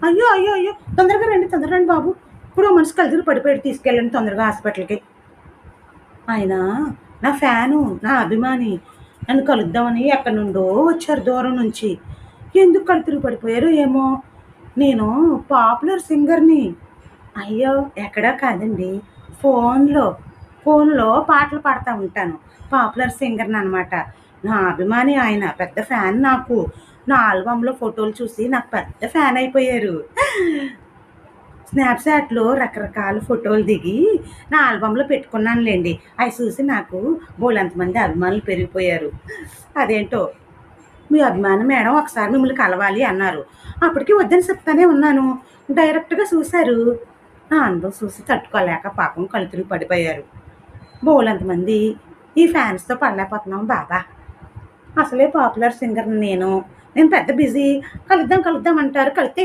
అయ్యో అయ్యో అయ్యో తొందరగా రండి బాబు. ఇప్పుడు మనిషి కళ్ళు పడిపోయాడు, తీసుకెళ్ళండి తొందరగా హాస్పిటల్కి. ఆయన నా ఫ్యాను, నా అభిమాని. నన్ను కలుద్దామని ఎక్కడి నుండో వచ్చారు దూరం నుంచి. ఎందుకు కళ్ళు తిరిగి పడిపోయారో ఏమో. నేను పాపులర్ సింగర్‌ని. అయ్యో! ఎక్కడా కాదండి. ఫోన్‌లో, ఫోన్‌లో పాటలు పాడుతా ఉంటాను. పాపులర్ సింగర్‌ననమాట. నా అభిమాని ఆయన. పెద్ద ఫ్యాన్ నాకు. నా ఆల్బమ్‌లో ఫోటోలు చూసి నాకు పెద్ద ఫ్యాన్ అయిపోయారు. స్నాప్‌చాట్‌లో రకరకాల ఫోటోలు దిగి నా ఆల్బమ్‌లో పెట్టుకున్నానులెండి. అయి చూసి నాకు బోలెంతమంది అభిమానులు పెరిగిపోయారు. అదేంటో మీ అభిమాని మేడం ఒకసారి మిమ్మల్ని కలవాలి అన్నారు. అప్పటికి వద్దని చెప్తానే ఉన్నాను. డైరెక్ట్‌గా చూసారు. నా అందం చూసి తట్టుకోలేక పాపం కళ్ళు తిరిగి పడిపోయారు. బోలెంతమంది ఈ ఫ్యాన్స్‌తో పడలేకపోతున్నాం బాబా! అసలే పాపులర్ సింగర్‌ని నేను. నేను పెద్ద బిజీ. కలుద్దాం అంటారు. కలిస్తే